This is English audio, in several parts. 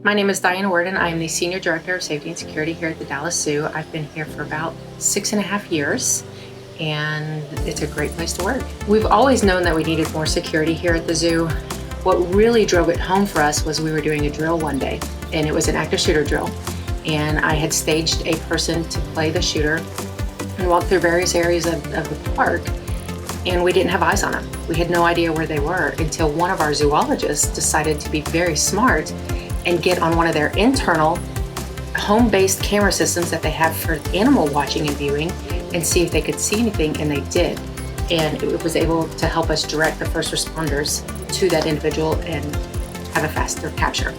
My name is Diane Worden. I am the Senior Director of Safety and Security here at the Dallas Zoo. I've been here for about 6.5 years, and it's a great place to work. We've always known that we needed more security here at the zoo. What really drove it home for us was we were doing a drill one day, and it was an active shooter drill. And I had staged a person to play the shooter and walk through various areas of the park, and we didn't have eyes on them. We had no idea where they were until one of our zoologists decided to be very smart and get on one of their internal home-based camera systems that they have for animal watching and viewing and see if they could see anything, and they did. And it was able to help us direct the first responders to that individual and have a faster capture.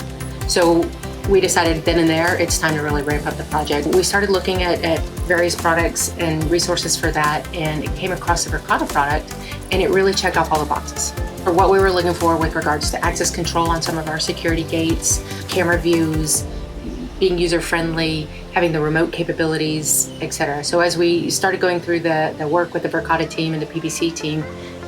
So we decided then and there, it's time to really ramp up the project. We started looking at various products and resources for that, and it came across the Verkada product, and it really checked off all the boxes for what we were looking for with regards to access control on some of our security gates, camera views, being user-friendly, having the remote capabilities, etc. So as we started going through the work with the Verkada team and the PBC team,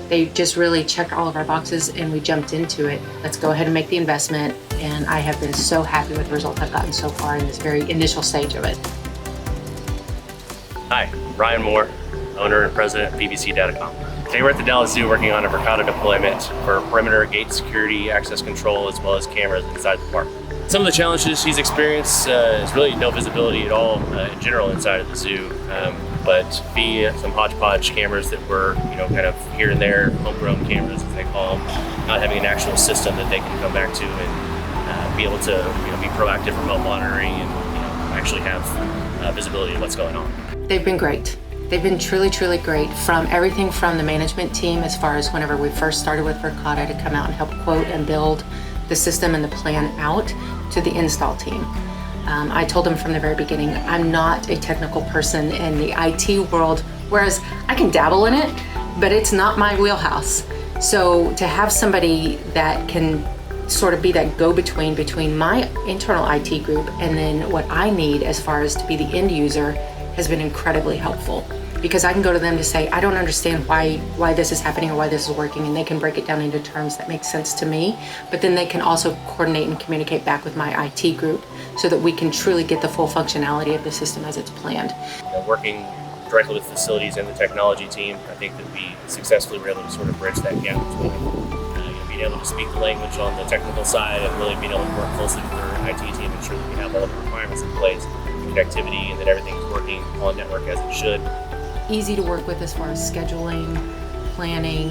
they just really checked all of our boxes and we jumped into it. Let's go ahead and make the investment, and I have been so happy with the results I've gotten so far in this very initial stage of it. Hi, Ryan Moore, owner and president of PBC DataCom. Today we're at the Dallas Zoo working on a Verkada deployment for perimeter gate security, access control, as well as cameras inside the park. Some of the challenges she's experienced is really no visibility at all in general inside of the zoo, but B, some hodgepodge cameras that were, kind of here and there, homegrown cameras as they call them, not having an actual system that they can come back to and be able to, be proactive remote monitoring and, actually have visibility of what's going on. They've been great. They've been truly, truly great, from everything from the management team, as far as whenever we first started with Verkada, to come out and help quote and build the system and the plan out, to the install team. I told them from the very beginning, I'm not a technical person in the IT world, whereas I can dabble in it, but it's not my wheelhouse. So to have somebody that can sort of be that go-between between my internal IT group and then what I need as far as to be the end user has been incredibly helpful, because I can go to them to say, I don't understand why this is happening or why this is working, and they can break it down into terms that make sense to me, but then they can also coordinate and communicate back with my IT group so that we can truly get the full functionality of the system as it's planned. Working directly with facilities and the technology team, I think that we successfully were able to sort of bridge that gap between being able to speak the language on the technical side and really being able to work closely with our IT team and ensure that we have all the requirements in place, connectivity, and that everything's working on network as it should. Easy to work with as far as scheduling, planning,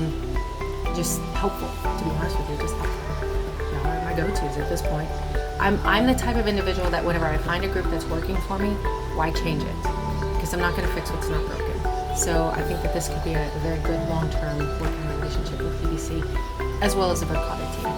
just helpful, to be honest with you, just helpful. Y'all are my go-tos at this point. I'm the type of individual that whenever I find a group that's working for me, why change it? Because I'm not going to fix what's not broken. So I think that this could be a very good long-term working relationship with PBC, as well as the Verkada team.